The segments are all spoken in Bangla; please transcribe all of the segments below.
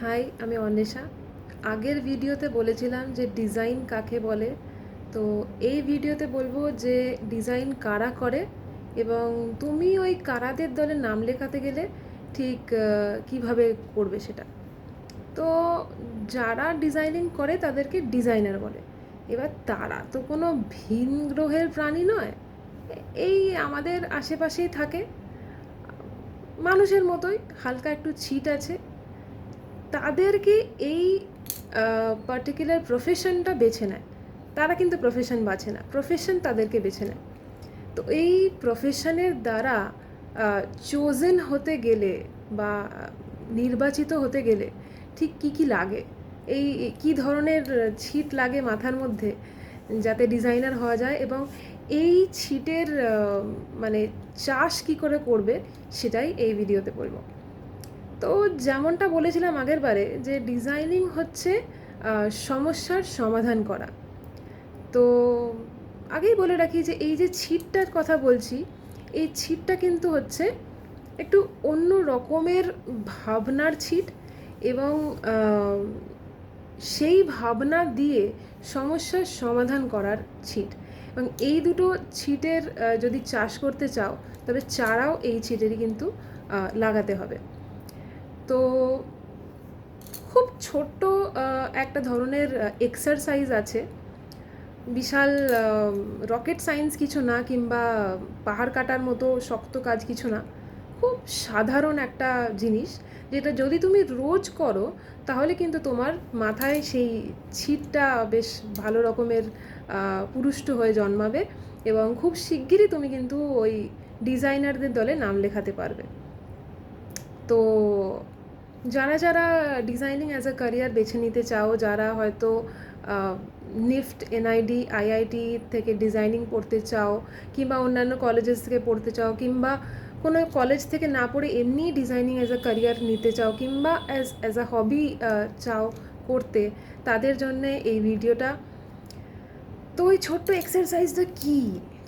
হাই, আমি অন্বেষা। আগের ভিডিওতে বলেছিলাম যে ডিজাইন কাকে বলে। তো এই ভিডিওতে বলবো যে ডিজাইন কারা করে এবং তুমি ওই কারাদের দলে নাম লেখাতে গেলে ঠিক কিভাবে করবে সেটা। তো যারা ডিজাইনিং করে তাদেরকে ডিজাইনার বলে। এবার তারা তো কোনো ভিন গ্রহের প্রাণী নয়, এই আমাদের আশেপাশেই থাকে, মানুষের মতোই হালকা একটু ছিট আছে। তাদেরকে এই পার্টিকুলার প্রফেশনটা বেছে নেয়। তারা কিন্তু প্রফেশন বাছে না, প্রফেশন তাদেরকে বেছে নেয়। তো এই প্রফেশনের দ্বারা চোজেন হতে গেলে বা নির্বাচিত হতে গেলে ঠিক কী কী লাগে, এই কী ধরনের ছিট লাগে মাথার মধ্যে যাতে ডিজাইনার হওয়া যায়, এবং এই ছিটের মানে চাষ কী করে করবে সেটাই এই ভিডিওতে বলবো। তো যেমনটা বলেছিলাম আগের বারে যে ডিজাইনিং হচ্ছে সমস্যার সমাধান করা। তো আগেই বলে রাখি যে এই যে ছিটটার কথা বলছি, এই ছিটটা কিন্তু হচ্ছে একটু অন্য রকমের ভাবনার ছিট, এবং সেই ভাবনা দিয়ে সমস্যার সমাধান করার ছিট। এবং এই দুটো ছিটের যদি চাষ করতে চাও তবে চারাও এই ছিটেরই কিন্তু লাগাতে হবে। তো খুব ছোট্ট একটা ধরনের এক্সারসাইজ আছে, বিশাল রকেট সায়েন্স কিছু না, কিংবা পাহাড় কাটার মতো শক্ত কাজ কিছু না, খুব সাধারণ একটা জিনিস যেটা যদি তুমি রোজ করো তাহলে কিন্তু তোমার মাথায় সেই ছিটটা বেশ ভালো রকমের পুরুষ্ট হয়ে জন্মাবে, এবং খুব শিগগিরই তুমি কিন্তু ওই ডিজাইনারদের দলে নাম লেখাতে পারবে। তো যারা যারা ডিজাইনিং অ্যাজ আ ক্যারিয়ার বেছে নিতে চাও, যারা হয়তো নিফট, এনআইডি, আইআইটি থেকে ডিজাইনিং পড়তে চাও, কিংবা অন্যান্য কলেজেস থেকে পড়তে চাও, কিংবা কোনো কলেজ থেকে না পড়ে এমনি ডিজাইনিং অ্যাজ আ ক্যারিয়ার নিতে চাও, কিংবা অ্যাজ আ হবি চাও করতে, তাদের জন্যে এই ভিডিওটা। তো ওই ছোট্ট এক্সারসাইজটা কী?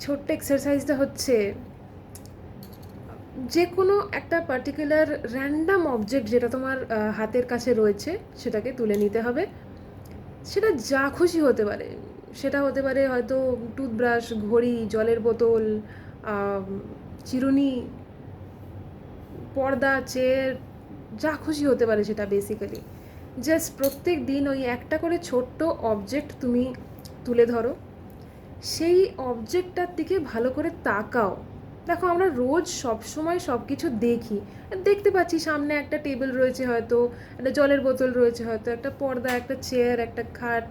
ছোট্ট এক্সারসাইজটা হচ্ছে যে কোনো একটা পার্টিকুলার র্যান্ডাম অবজেক্ট যেটা তোমার হাতের কাছে রয়েছে সেটাকে তুলে নিতে হবে। সেটা যা খুশি হতে পারে, সেটা হতে পারে হয়তো টুথব্রাশ, ঘড়ি, জলের বোতল, চিরুনি, পর্দা, চেয়ার, যা খুশি হতে পারে সেটা। বেসিক্যালি জাস্ট প্রত্যেক দিন ওই একটা করে ছোট্ট অবজেক্ট তুমি তুলে ধরো, সেই অবজেক্টটার দিকে ভালো করে তাকাও। দেখো, আমরা রোজ সব সময় সব কিছু দেখি, দেখতে পাচ্ছি সামনে একটা টেবিল রয়েছে, হয়তো একটা জলের বোতল রয়েছে, হয়তো একটা পর্দা, একটা চেয়ার, একটা খাট,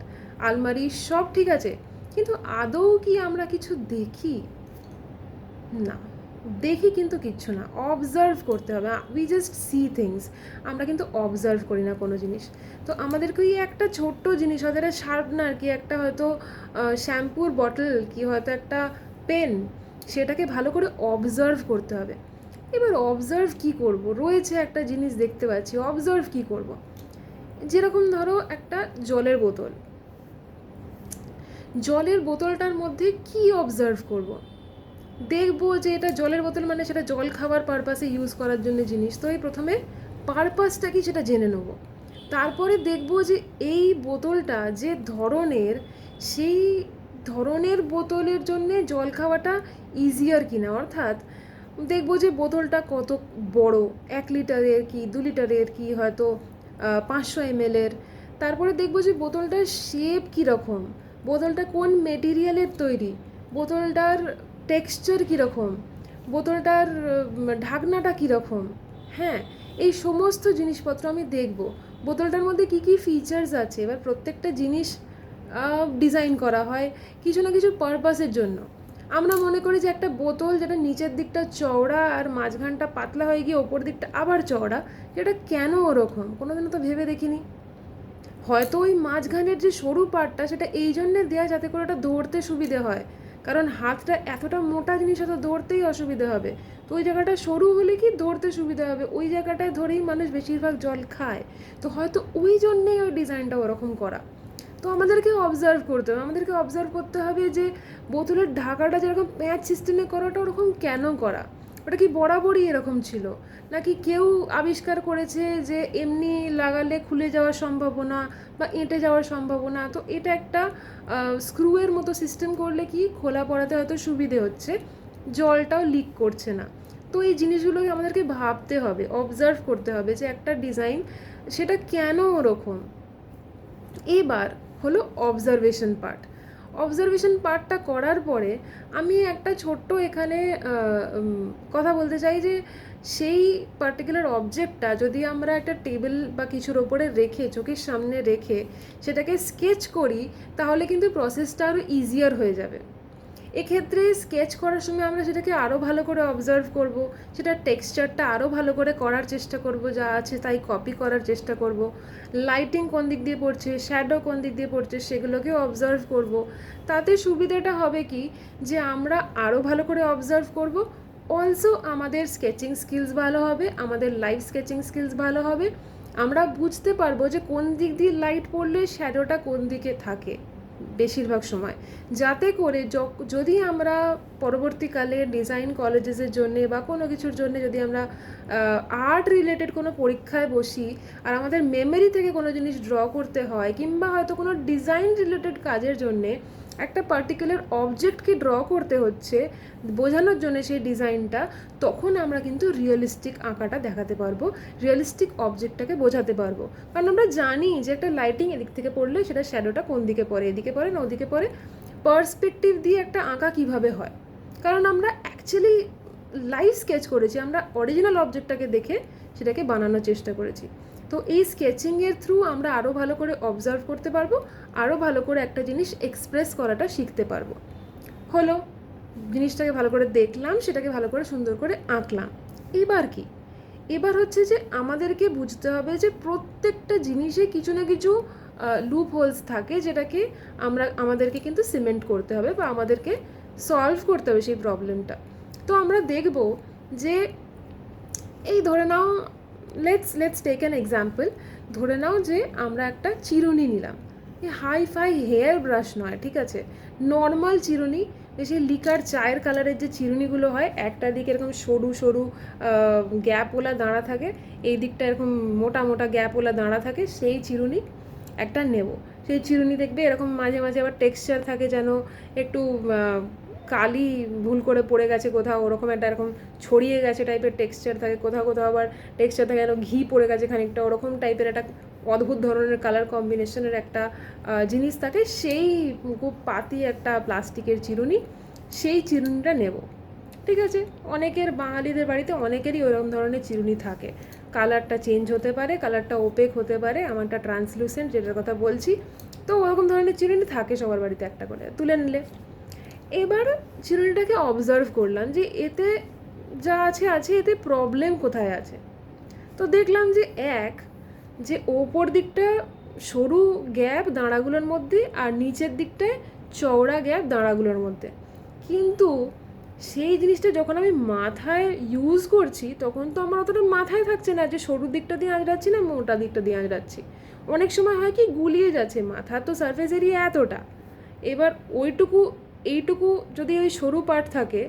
আলমারি, সব ঠিক আছে, কিন্তু আদৌ কি আমরা কিছু দেখি? না, দেখি কিন্তু কিচ্ছু না। অবজার্ভ করতে হবে। উই জাস্ট সি থিংস, আমরা কিন্তু অবজার্ভ করি না কোনো জিনিস। তো আমাদেরকে ওই একটা ছোট্ট জিনিস, হয়তো একটা শার্পনার, কি একটা হয়তো শ্যাম্পুর বটল, কি হয়তো একটা পেন, সেটাকে ভালো করে অবজার্ভ করতে হবে। এবার অবজার্ভ কি করব? রয়েছে একটা জিনিস দেখতে পাচ্ছি, অবজার্ভ কি করব? যেরকম ধরো একটা জলের বোতল, জলের বোতলটার মধ্যে কি অবজার্ভ করব? দেখবো যে এটা জলের বোতল, মানে সেটা জল খাওয়ার পারপাসে ইউজ করার জন্য জিনিস। তো এই প্রথমে পারপাসটা কি সেটা জেনে নেব, তারপরে দেখবো যে এই বোতলটা যে ধরনের, সেই ধরনের বোতলের জন্যে জল খাওয়াটা ইজিয়ার কিনা। অর্থাৎ দেখবো যে বোতলটা কত বড়, 1 লিটারের কি 2 লিটারের কি হয়তো 500 ml-এর। তারপরে দেখবো যে বোতলটার শেপ কীরকম, বোতলটা কোন মেটেরিয়ালের তৈরি, বোতলটার টেক্সচার কীরকম, বোতলটার ঢাকনাটা কীরকম। হ্যাঁ, এই সমস্ত জিনিসপত্র আমি দেখব। বোতলটার মধ্যে কী কী ফিচার্স আছে। এবার প্রত্যেকটা জিনিস ডিজাইন করা হয় কিছু না কিছু পারপাসের জন্য। আমরা মনে করি যে একটা বোতল যেটা নিচের দিকটা চওড়া আর মাঝখানটা পাতলা হয়ে গিয়ে ওপর দিকটা আবার চওড়া, এটা কেন ওরকম কোনোদিনও তো ভেবে দেখিনি। হয়তো ওই মাঝখানের যে সরু পার্টটা সেটা এই জন্যে দেওয়া যাতে করে ওটা দৌড়তে সুবিধে হয়, কারণ হাতটা এতটা মোটা জিনিস হয়তো দৌড়তেই অসুবিধে হবে। তো ওই জায়গাটা সরু হলে কি দৌড়তে সুবিধা হবে, ওই জায়গাটায় ধরেই মানুষ বেশিরভাগ জল খায়। তো হয়তো ওই জন্যেই ওই ডিজাইনটা ওরকম করা। তো আমাদেরকে অবজার্ভ করতে হবে, আমাদেরকে অবজার্ভ করতে হবে যে বোতলের ঢাকাটা যেরকম প্যাঁচ সিস্টেমে করাটা ওরকম কেন করা, ওটা কি বরাবরই এরকম ছিল, নাকি কেউ আবিষ্কার করেছে যে এমনি লাগালে খুলে যাওয়ার সম্ভাবনা বা এঁটে যাওয়ার সম্ভাবনা? তো এটা একটা স্ক্রুয়ের মতো সিস্টেম করলে কি খোলা পড়াতে হয়তো সুবিধে হচ্ছে, জলটাও লিক করছে না। তো এই জিনিসগুলোকে আমাদেরকে ভাবতে হবে, অবজার্ভ করতে হবে যে একটা ডিজাইন সেটা কেন ওরকম। এবার হলো অবজারভেশন পার্ট। অবজারভেশন পার্টটা করার পরে আমি একটা ছোট্ট এখানে কথা বলতে চাই যে সেই পার্টিকুলার অবজেক্টটা যদি আমরা একটা টেবিল বা কিছুর ওপরে রেখে, চোখের সামনে রেখে সেটাকে স্কেচ করি, তাহলে কিন্তু প্রসেসটা আরও ইজিয়ার হয়ে যাবে। এক্ষেত্রে স্কেচ করার সময় আমরা সেটাকে আরও ভালো করে অবজার্ভ করব, সেটার টেক্সচারটা আরও ভালো করে করার চেষ্টা করব, যা আছে তাই কপি করার চেষ্টা করব, লাইটিং কোন দিক দিয়ে পড়ছে, শ্যাডো কোন দিক দিয়ে পড়ছে সেগুলোকেও অবজার্ভ করব। তাতে সুবিধাটা হবে কি, যে আমরা আরও ভালো করে অবজার্ভ করব, অলসো আমাদের স্কেচিং স্কিলস ভালো হবে, আমাদের লাইভ স্কেচিং স্কিলস ভালো হবে। আমরা বুঝতে পারবো যে কোন দিক দিয়ে লাইট পড়লে শ্যাডোটা কোন দিকে থাকে বেশিরভাগ সময়, যাতে করে যদি আমরা পরবর্তীকালে ডিজাইন কলেজেসের জন্যে বা কোনো কিছুর জন্য যদি আমরা আর্ট রিলেটেড কোনো পরীক্ষায় বসি আর আমাদের মেমোরি থেকে কোনো জিনিস ড্র করতে হয়, কিংবা হয়তো কোনো ডিজাইন রিলেটেড কাজের জন্যে একটা পার্টিকুলার অবজেক্টকে ড্র করতে হচ্ছে বোঝানোর জন্য সেই ডিজাইনটা, তখন আমরা কিন্তু রিয়েলিস্টিক আঁকাটা দেখাতে পারবো, রিয়েলিস্টিক অবজেক্টটাকে বোঝাতে পারবো। কারণ আমরা জানি যে একটা লাইটিং এদিক থেকে পড়লে সেটা শ্যাডোটা কোন দিকে পড়ে, এদিকে পড়ে না ওদিকে পড়ে। পার্সপেক্টিভ দিয়ে একটা আঁকা কিভাবে হয়, কারণ আমরা অ্যাকচুয়ালি লাইভ স্কেচ করেছি, আমরা অরিজিনাল অবজেক্টটাকে দেখে সেটাকে বানানোর চেষ্টা করেছি। তো এই স্কেচিংয়ের থ্রু আমরা আরও ভালো করে অবজার্ভ করতে পারবো, আরও ভালো করে একটা জিনিস এক্সপ্রেস করাটা শিখতে পারবো। হলো, জিনিসটাকে ভালো করে দেখলাম, সেটাকে ভালো করে সুন্দর করে আঁকলাম। এবার কি, এবার হচ্ছে যে আমাদেরকে বুঝতে হবে যে প্রত্যেকটা জিনিসে কিছু না কিছু লুপ হোলস থাকে, যেটাকে আমাদেরকে কিন্তু সিমেন্ট করতে হবে বা আমাদেরকে সলভ করতে হবে সেই প্রবলেমটা। তো আমরা দেখব যে এই ধরে নাও, লেটস টেক অ্যান এক্সাম্পল। ধরে নাও যে আমরা একটা চিরুনি নিলাম, হাই ফাই হেয়ার ব্রাশ নয়, ঠিক আছে, নর্মাল চিরুনি, বেশি লিকার চায়ের কালারের যে চিরুনিগুলো হয়, একটা দিকে এরকম সরু সরু গ্যাপওয়ালা দাঁড়া থাকে, এই দিকটা এরকম মোটা মোটা গ্যাপওয়ালা দাঁড়া থাকে, সেই চিরুনি একটা নেব। সেই চিরুনি দেখবে এরকম মাঝে মাঝে আবার টেক্সচার থাকে, যেন একটু কালি ভুল করে পড়ে গেছে কোথাও, ওরকম একটা এরকম ছড়িয়ে গেছে টাইপের টেক্সচার থাকে, কোথাও কোথাও আবার টেক্সচার থাকে যেন ঘি পড়ে গেছে খানিকটা, ওরকম টাইপের একটা অদ্ভুত ধরনের কালার কম্বিনেশনের একটা জিনিস থাকে। সেই খুব পাতি একটা প্লাস্টিকের চিরুনি, সেই চিরুনিটা নেব, ঠিক আছে। অনেকের বাঙালিদের বাড়িতে অনেকেরই ওরকম ধরনের চিরুনি থাকে, কালারটা চেঞ্জ হতে পারে, কালারটা ওপেক হতে পারে, আমারটা ট্রান্সলুসেন্ট যেটার কথা বলছি। তো ওরকম ধরনের চিরুনি থাকে সবার বাড়িতে, একটা করে তুলে নিলে। এবার চিরুনিটাকে অবজার্ভ করলাম যে এতে যা আছে আছে, এতে প্রবলেম কোথায় আছে। তো দেখলাম যে যে ওপর দিকটা সরু গ্যাপ দাঁড়াগুলোর মধ্যে আর নিচের দিকটায় চওড়া গ্যাপ দাঁড়াগুলোর মধ্যে, কিন্তু সেই জিনিসটা যখন আমি মাথায় ইউজ করছি তখন তো আমার অতটা মাথায় থাকছে না যে সরু দিকটা দিয়ে আঁচড়াচ্ছি না মোটা দিকটা দিয়ে আঁচড়াচ্ছি। অনেক সময় হয় কি, গুলিয়ে যাচ্ছে, মাথা তো সারফেস এরিয়া এতটা, এবার এইটুকু যদি ওই সরু পার্ট থাকে,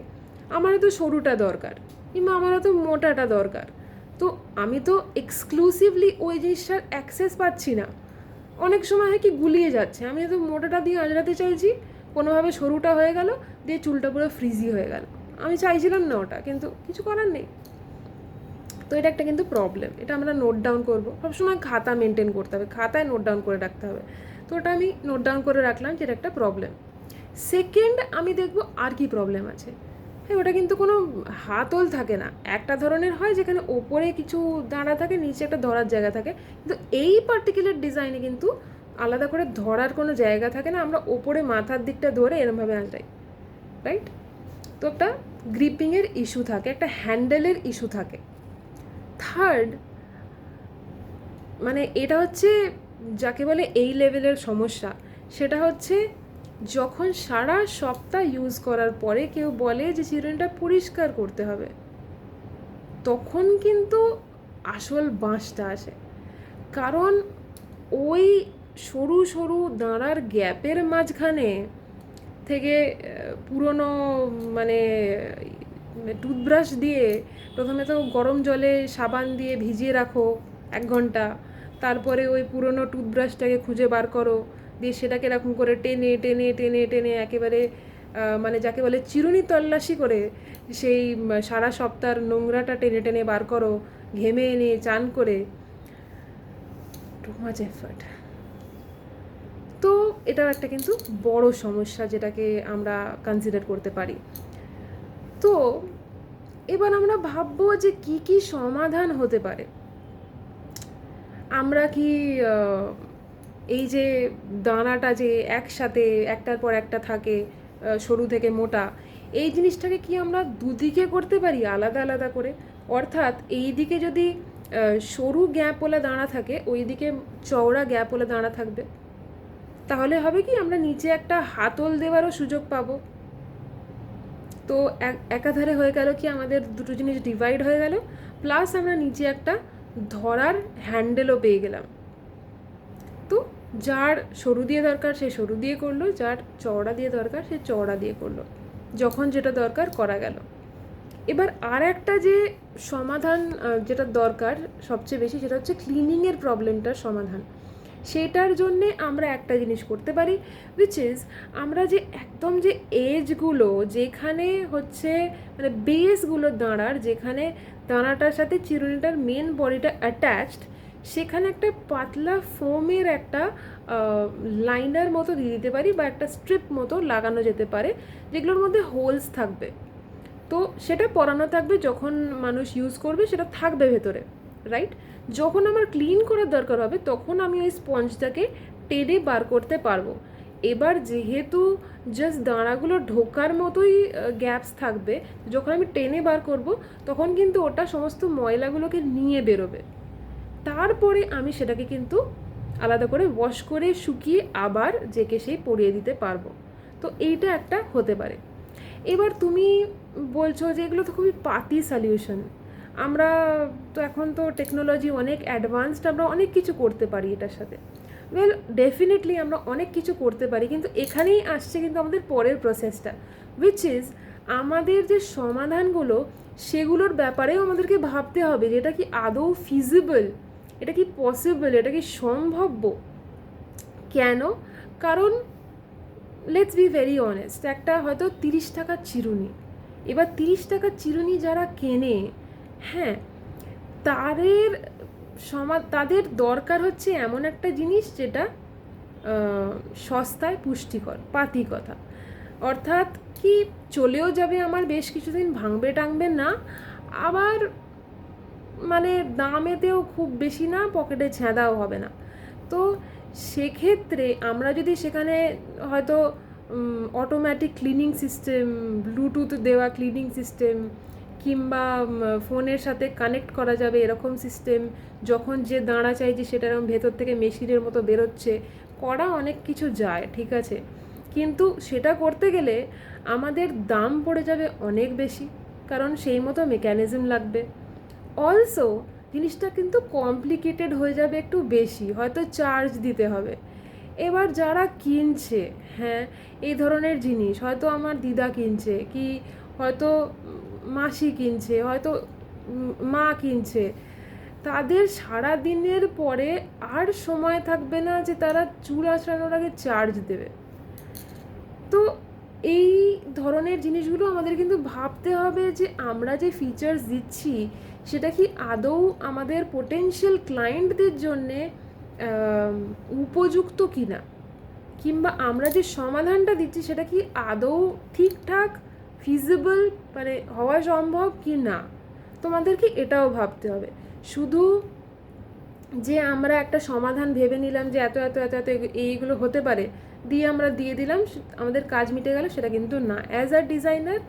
আমারও তো সরুটা দরকার, কিংবা আমারও তো মোটাটা দরকার। তো আমি তো এক্সক্লুসিভলি ওই জিনিসটার অ্যাক্সেস পাচ্ছি না। অনেক সময় হয় কি, গুলিয়ে যাচ্ছে, আমি তো মোটাটা দিয়ে আঁচড়াতে চাইছি, কোনোভাবে সরুটা হয়ে গেল, দিয়ে চুলটা পুরো ফ্রিজি হয়ে গেল। আমি চাইছিলাম না ওটা, কিন্তু কিছু করার নেই। তো এটা একটা কিন্তু প্রবলেম, এটা আমরা নোট ডাউন করবো, সবসময় খাতা মেনটেন করতে হবে, খাতায় নোট ডাউন করে রাখতে হবে। তো ওটা আমি নোট ডাউন করে রাখলাম যে এটা একটা প্রবলেম। সেকেন্ড, আমি দেখবো আর কি প্রবলেম আছে। হ্যাঁ, ওটা কিন্তু কোনো হাতল থাকে না, একটা ধরনের হয় যেখানে ওপরে কিছু দাঁড়া থাকে, নিচে একটা ধরার জায়গা থাকে, কিন্তু এই পার্টিকুলার ডিজাইনে কিন্তু আলাদা করে ধরার কোনো জায়গা থাকে না, আমরা ওপরে মাথার দিকটা ধরে এরমভাবে আঁচড়াই, রাইট। তো একটা গ্রিপিংয়ের ইস্যু থাকে, একটা হ্যান্ডেলের ইস্যু থাকে। থার্ড, মানে এটা হচ্ছে যাকে বলে এই লেভেলের সমস্যা, সেটা হচ্ছে যখন সারা সপ্তাহ ইউজ করার পরে কেউ বলে যে চিরুনিটা পরিষ্কার করতে হবে, তখন কিন্তু আসল বাঁশটা আসে। কারণ ওই সরু সরু দাঁড়ার গ্যাপের মাঝখানে থেকে পুরনো মানে টুথব্রাশ দিয়ে প্রথমে তো গরম জলে সাবান দিয়ে ভিজিয়ে রাখো 1 ঘন্টা, তারপরে ওই পুরনো টুথব্রাশটাকে খুঁজে বার করো, দিয়ে সেটাকে এরকম করে টেনে টেনে টেনে টেনে একেবারে মানে যাকে বলে চিরুনি তল্লাশি করে সেই সারা সপ্তাহের নোংরাটা টেনে টেনে বার করো, ঘেমে এনে চান করে। Too much effort. তো এটাও একটা কিন্তু বড় সমস্যা যেটাকে আমরা কনসিডার করতে পারি। তো এবার আমরা ভাববো যে কি কি সমাধান হতে পারে। আমরা কি এই যে দানাটা যে একসাথে একটার পর একটা থাকে, সরু থেকে মোটা, এই জিনিসটাকে কি আমরা দুদিকে করতে পারি আলাদা আলাদা করে? অর্থাৎ এই দিকে যদি সরু গ্যাপওয়ালা দানা থাকে, ওই দিকে চওড়া গ্যাপওয়ালা দানা থাকবে, তাহলে হবে কি আমরা নিচে একটা হাতল দেওয়ারও সুযোগ পাবো। তো একাধারে হয়ে গেল কি আমাদের দুটো জিনিস ডিভাইড হয়ে গেল, প্লাস আমরা নিচে একটা ধরার হ্যান্ডেলও পেয়ে গেলাম। তো যার সরু দিয়ে দরকার সে সরু দিয়ে করলো, যার চওড়া দিয়ে দরকার সে চওড়া দিয়ে করলো, যখন যেটা দরকার করা গেল। এবার আর একটা যে সমাধান যেটা দরকার সবচেয়ে বেশি, সেটা হচ্ছে ক্লিনিংয়ের প্রবলেমটার সমাধান। সেটার জন্যে আমরা একটা জিনিস করতে পারি, উইচ ইজ আমরা যে একদম যে এজগুলো যেখানে হচ্ছে মানে বেসগুলো দাঁড়ার, যেখানে দানাটার সাথে চিরুনিটার মেন বডিটা অ্যাটাচড, সেখানে একটা পাতলা ফোমের একটা লাইনার মতো দিয়ে দিতে পারি, বা একটা স্ট্রিপ মতো লাগানো যেতে পারে, যেগুলোর মধ্যে হোলস থাকবে। তো সেটা পরানো থাকবে, যখন মানুষ ইউজ করবে সেটা থাকবে ভেতরে, রাইট? যখন আমার ক্লিন করার দরকার হবে তখন আমি ওই স্পঞ্জটাকে টেনে বার করতে পারবো। এবার যেহেতু জাস্ট দাঁড়াগুলো ঢোকার মতোই গ্যাপস থাকবে, যখন আমি টেনে বার করব তখন কিন্তু ওটা সমস্ত ময়লাগুলোকে নিয়ে বেরোবে। তারপরে আমি সেটাকে কিন্তু আলাদা করে ওয়াশ করে শুকিয়ে আবার যেকে সেই পরিয়ে দিতে পারবো। তো এইটা একটা হতে পারে। এবার তুমি বলছো যে এগুলো তো খুবই পাতি সলিউশন, আমরা তো এখন তো টেকনোলজি অনেক অ্যাডভান্সড, আমরা অনেক কিছু করতে পারি এটার সাথে। ওয়েল, ডেফিনেটলি আমরা অনেক কিছু করতে পারি, কিন্তু এখানেই আসছে কিন্তু আমাদের পরের প্রসেসটা, উইচ ইজ আমাদের যে সমাধানগুলো সেগুলোর ব্যাপারেও আমাদেরকে ভাবতে হবে যে এটা কি আদৌ ফিজিবল, এটা কি পসিবল, এটা কি সম্ভাব্য। কেন? কারণ লেটস বি ভেরি অনেস্ট, একটা হয়তো 30 টাকার চিরুনি, এবার 30 টাকার চিরুনি যারা কেনে, হ্যাঁ, তাদের দরকার হচ্ছে এমন একটা জিনিস যেটা সস্তায় পুষ্টিকর, পাতি কথা। অর্থাৎ কি চলেও যাবে আমার বেশ কিছুদিন, ভাঙবে টাঙবে না, আবার মানে দামেতেও খুব বেশি না, পকেটে ছেঁদাও হবে না। তো সেক্ষেত্রে আমরা যদি সেখানে হয়তো অটোমেটিক ক্লিনিং সিস্টেম, ব্লুটুথ দেওয়া ক্লিনিং সিস্টেম, কিংবা ফোনের সাথে কানেক্ট করা যাবে এরকম সিস্টেম, যখন যে দাঁড়া চাইছি সেটা এরকম ভেতর থেকে মেশিনের মতো বেরোচ্ছে, করা অনেক কিছু যায়, ঠিক আছে, কিন্তু সেটা করতে গেলে আমাদের দাম পড়ে যাবে অনেক বেশি, কারণ সেই মতো মেকানিজম লাগবে। অলসো জিনিসটা কিন্তু কমপ্লিকেটেড হয়ে যাবে একটু বেশি, হয়তো চার্জ দিতে হবে। এবার যারা কিনছে, হ্যাঁ, এই ধরনের জিনিস হয়তো আমার দিদা কিনছে, কি হয়তো মাসি কিনছে, হয়তো মা কিনছে, তাদের সারা দিনের পরে আর সময় থাকবে না যে তারা চুল আঁচড়ানোর আগে চার্জ দেবে। তো এই ধরনের জিনিসগুলো আমাদের কিন্তু ভাবতে হবে যে আমরা যে ফিচার্স দিচ্ছি সেটা কি আদৌ আমাদের পোটেনশিয়াল ক্লায়েন্টদের জন্যে উপযুক্ত কি না, কিংবা আমরা যে সমাধানটা দিচ্ছি সেটা কি আদৌ ঠিকঠাক ফিজিবল মানে হওয়া সম্ভব কি না, তোমাদেরকে এটাও ভাবতে হবে। শুধু যে আমরা একটা সমাধান ভেবে নিলাম যে এত এত এত এত এইগুলো হতে পারে, দিয়ে আমরা দিয়ে দিলাম, আমাদের কাজ মিটে গেল, সেটা কিন্তু না। অ্যাজ আ ডিজাইনার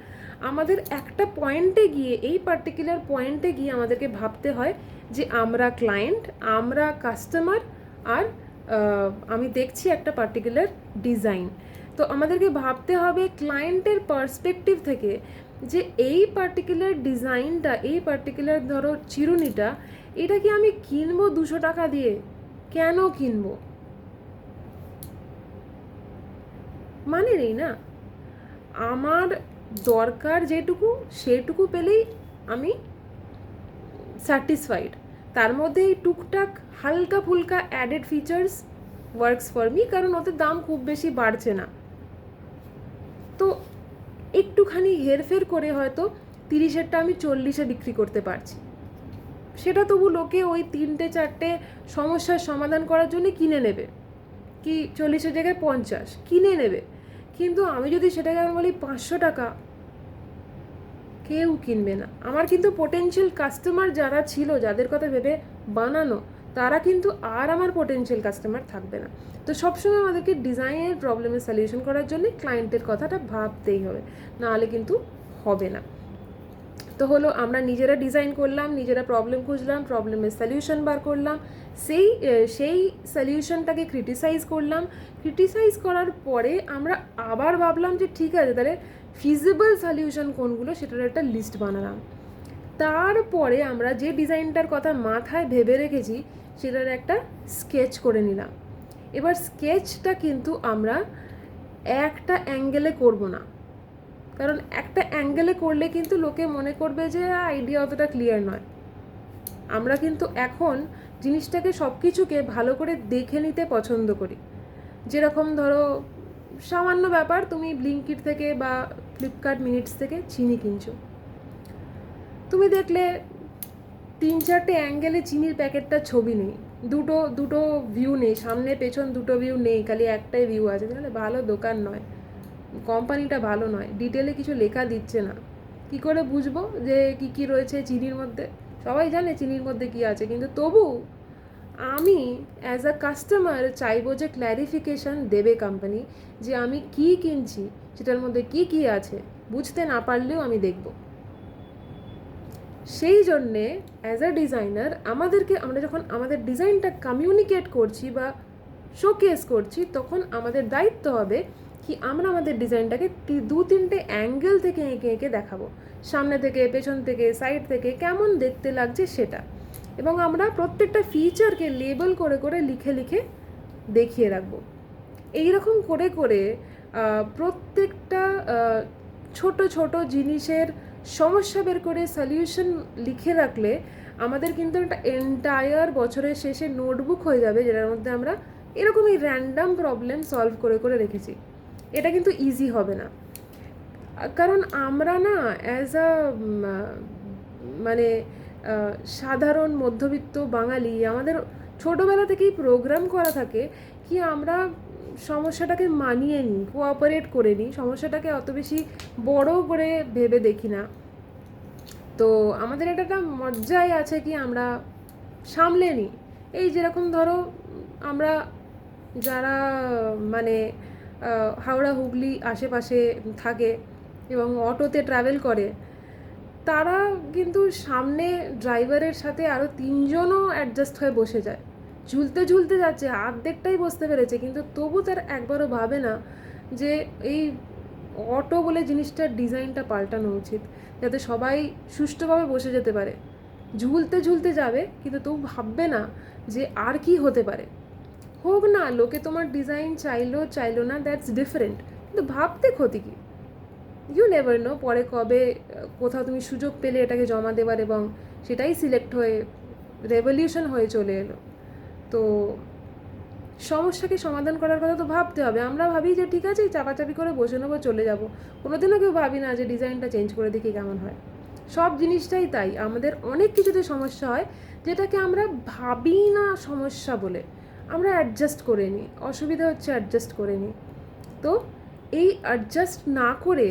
আমাদের একটা পয়েন্টে গিয়ে, এই পার্টিকুলার পয়েন্টে গিয়ে আমাদেরকে ভাবতে হয় যে আমরা ক্লায়েন্ট, আমরা কাস্টমার, আর আমি দেখছি একটা পার্টিকুলার ডিজাইন। তো আমাদেরকে ভাবতে হবে ক্লায়েন্টের পার্সপেক্টিভ থেকে যে এই পার্টিকুলার ডিজাইনটা, এই পার্টিকুলার ধরো চিরুনিটা, এটা কি আমি কিনবো 200 টাকা দিয়ে? কেন কিনবো? মানে নেই না। আমার দরকার যেটুকু সেটুকু পেলেই আমি স্যাটিসফাইড। তার মধ্যে এই টুকটাক হালকা ফুলকা added features works for me, কারণ ওদের দাম খুব বেশি বাড়ছে না। তো একটুখানি হেরফের করে হয়তো 30-এরটা আমি 40-এ বিক্রি করতে পারছি, সেটা তবু লোকে ওই 3-4টে সমস্যার সমাধান করার জন্য কিনে নেবে, কি 40-এর জায়গায় 50 কিনে নেবে। কিন্তু আমি যদি সেটাকে আমি বলি 500 টাকা, কেউ কিনবে না। আমার কিন্তু পোটেনশিয়াল কাস্টমার যারা ছিল, যাদের কথা ভেবে বানানো, তারা কিন্তু আর আমার পোটেনশিয়াল কাস্টমার থাকবে না। তো সবসময় আমাদেরকে ডিজাইনের প্রবলেমের সলিউশন করার জন্য ক্লায়েন্টের কথাটা ভাবতেই হবে, নাহলে কিন্তু হবে না। তো হলো, আমরা নিজেরা ডিজাইন করলাম, নিজেরা প্রবলেম খুঁজলাম, প্রবলেমের সলিউশন বার করলাম, সেই সলিউশনটাকে ক্রিটিসাইজ করলাম। ক্রিটিসাইজ করার পরে আমরা আবার ভাবলাম যে ঠিক আছে, তাহলে ফিজিবল সলিউশন কোনগুলো সেটার একটা লিস্ট বানালাম। তারপরে আমরা যে ডিজাইনটার কথা মাথায় ভেবে রেখেছি সেটার একটা স্কেচ করে নিলাম। এবার স্কেচটা কিন্তু আমরা একটা অ্যাঙ্গেলে করব না, কারণ একটা অ্যাঙ্গেলে করলে কিন্তু লোকে মনে করবে যে আইডিয়া অতটা ক্লিয়ার নয়। আমরা কিন্তু এখন জিনিসটাকে সব কিছুকে ভালো করে দেখে নিতে পছন্দ করি। যেরকম ধরো সামান্য ব্যাপার, তুমি ব্লিঙ্কিট থেকে বা ফ্লিপকার্ট মিনিটস থেকে চিনি কিনছো, তুমি দেখলে 3-4টে অ্যাঙ্গেলে চিনির প্যাকেটটা ছবি নেই, দুটো ভিউ নেই, সামনে পেছন দুটো ভিউ নেই, খালি একটাই ভিউ আছে, তাহলে ভালো দোকান নয়, কোম্পানিটা ভালো নয়, ডিটেলে কিছু লেখা দিচ্ছে না। কি করে বুঝবো যে কি কি রয়েছে চিনির মধ্যে? সবাই জানে চিনির মধ্যে কি আছে, কিন্তু তবু আমি অ্যাজ আ কাস্টমার চাইবো যে ক্ল্যারিফিকেশান দেবে কোম্পানি, যে আমি কি কিনছি, সেটার মধ্যে কি কি আছে, বুঝতে না পারলেও আমি দেখব। সেই জন্যে অ্যাজ আ ডিজাইনার আমরা যখন আমাদের ডিজাইনটা কমিউনিকেট করছি বা শোকেস করছি, তখন আমাদের দায়িত্ব হবে কি আমরা আমাদের ডিজাইনটাকে 2-3টে অ্যাঙ্গেল থেকে এঁকে এঁকে দেখাবো, সামনে থেকে, পেছন থেকে, সাইড থেকে কেমন দেখতে লাগছে সেটা। এবং আমরা প্রত্যেকটা ফিচারকে লেবেল করে করে লিখে লিখে দেখিয়ে রাখবো। এইরকম করে করে প্রত্যেকটা ছোট ছোট জিনিসের সমস্যা বের করে সলিউশন লিখে রাখলে আমাদের কিন্তু একটা এন্টায়ার বছরের শেষে নোটবুক হয়ে যাবে, যেটার মধ্যে আমরা এরকমই র্যান্ডাম প্রবলেম সলভ করে করে রেখেছি। এটা কিন্তু ইজি হবে না, কারণ আমরা না অ্যাজ আ মানে সাধারণ মধ্যবিত্ত বাঙালি, আমাদের ছোটোবেলা থেকেই প্রোগ্রাম করা থাকে কি আমরা সমস্যাটাকে মানিয়ে নিই, কোঅপারেট করে নিই, সমস্যাটাকে অত বেশি বড় করে ভেবে দেখি না। তো আমাদের এটা একটা মজ্জায় আছে কি আমরা সামলে নিই। এই যেরকম ধরো আমরা যারা মানে হাওড়া হুগলি আশেপাশে থাকে এবং অটোতে ট্রাভেল করে, তারা কিন্তু সামনে ড্রাইভারের সাথে আরও 3জনও অ্যাডজাস্ট হয়ে বসে যায়, ঝুলতে ঝুলতে যাচ্ছে, অর্ধেকটাই বসতে পেরেছে, কিন্তু তবু তার একবারও ভাবে না যে এই অটো বলে জিনিসটার ডিজাইনটা পাল্টানো উচিত, যাতে সবাই সুষ্ঠুভাবে বসে যেতে পারে। ঝুলতে ঝুলতে যাবে, কিন্তু তবু ভাববে না যে আর কি হতে পারে। হোক না, লোকে তোমার ডিজাইন চাইলো না, দ্যাটস ডিফারেন্ট, কিন্তু ভাবতে ক্ষতি কী? ইউ নেভার নো পরে কবে কোথাও তুমি সুযোগ পেলে এটাকে জমা দেবার, এবং সেটাই সিলেক্ট হয়ে রেভলিউশন হয়ে চলে এলো। তো সমস্যাকে সমাধান করার কথা তো ভাবতে হবে। আমরা ভাবি যে ঠিক আছে চাপাচাপি করে বসে নেবো, চলে যাবো, কোনোদিনও কেউ ভাবি না যে ডিজাইনটা চেঞ্জ করে দেখি কেমন হয়। সব জিনিসটাই তাই, আমাদের অনেক কিছুতে সমস্যা হয় যেটাকে আমরা ভাবি না সমস্যা বলে, আমরা অ্যাডজাস্ট করে নিই, অসুবিধা হচ্ছে অ্যাডজাস্ট করে নিই। তো এই অ্যাডজাস্ট না করে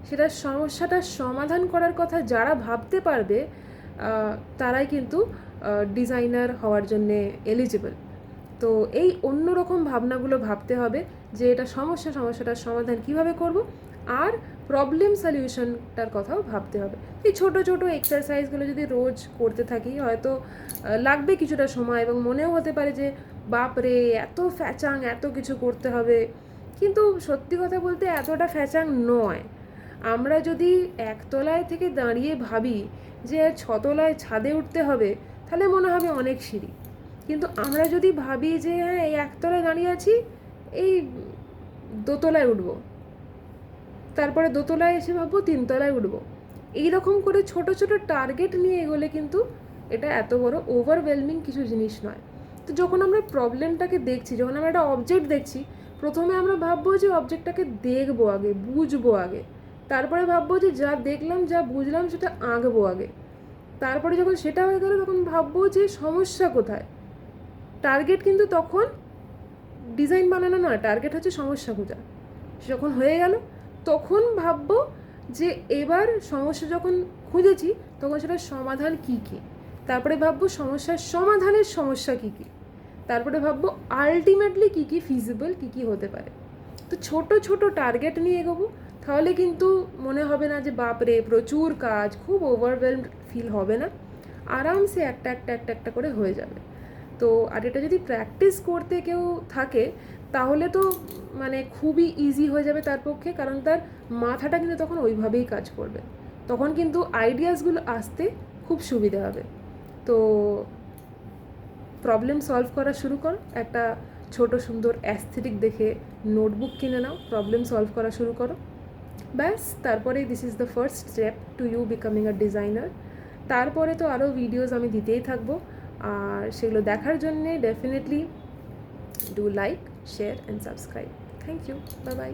সেটার সমস্যাটার সমাধান করার কথা যারা ভাবতে পারবে, তারাই কিন্তু ডিজাইনার হওয়ার জন্যে এলিজিবল। তো এই অন্যরকম ভাবনাগুলো ভাবতে হবে যে এটা সমস্যাটার সমাধান কিভাবে করব, আর প্রবলেম সলিউশনটার কথাও ভাবতে হবে। এই ছোটো ছোটো এক্সারসাইজগুলো যদি রোজ করতে থাকি, হয়তো লাগবে কিছুটা সময়, এবং মনেও হতে পারে যে বাপরে এত ফ্যাচাং, এত কিছু করতে হবে, কিন্তু সত্যি কথা বলতে এতটা ফ্যাচাং নয়। আমরা যদি একতলায় থেকে দাঁড়িয়ে ভাবি যে 6তলায় ছাদে উঠতে হবে, তাহলে মনে হবে অনেক সিঁড়ি। কিন্তু আমরা যদি ভাবি যে হ্যাঁ এই একতলায় দাঁড়িয়ে আছি, এই 2তলায় উঠবো, তারপরে দোতলায় এসে ভাববো 3 তলায় উঠবো। এইরকম করে ছোট ছোট টার্গেট নিয়ে এগোলে কিন্তু এটা এত বড় ওভারওয়েলমিং কিছু জিনিস নয়। তো যখন আমরা প্রবলেমটাকে দেখছি, যখন আমরা একটা অবজেক্ট দেখছি, প্রথমে আমরা ভাববো যে অবজেক্টটাকে দেখবো আগে, বুঝবো আগে, তারপরে ভাববো যে যা দেখলাম যা বুঝলাম সেটা আঁকবো আগে, তারপরে যখন সেটা হয়ে গেল তখন ভাববো যে সমস্যা কোথায়। টার্গেট কিন্তু তখন ডিজাইন বানানো নয়, টার্গেট হচ্ছে সমস্যা খোঁজা। যখন হয়ে গেল তখন ভাববো যে এবার সমস্যা যখন খুঁজেছি তখন সেটার সমাধান কী কী, তারপরে ভাববো সমস্যার সমাধানের সমস্যা কী কী, তারপরে ভাববো আলটিমেটলি কী কী ফিজিবল, কী কী হতে পারে। তো ছোট ছোট টার্গেট নিয়ে এগোবো, তাহলে কিন্তু মনে হবে না যে বাপরে প্রচুর কাজ, খুব ওভারওয়েলড ফিল হবে না, আরামসে একটা একটা একটা একটা করে হয়ে যাবে। তো আর এটা যদি প্র্যাকটিস করতে কেউ থাকে তাহলে তো মানে খুবই ইজি হয়ে যাবে তার পক্ষে, কারণ তার মাথাটা কিন্তু তখন ওইভাবেই কাজ করবে, তখন কিন্তু আইডিয়াসগুলো আসতে খুব সুবিধা হবে। তো প্রবলেম সলভ করা শুরু করো, একটা ছোট সুন্দর অ্যাস্থেটিক দেখে নোটবুক কিনে নাও, প্রবলেম সলভ করা শুরু করো, ব্যাস তারপরেই this is the first step to you becoming a designer. তারপরে তো আরও ভিডিওস আমি দিতেই থাকবো, আর সেগুলো দেখার জন্যে definitely do like, share and subscribe. Thank you, bye by.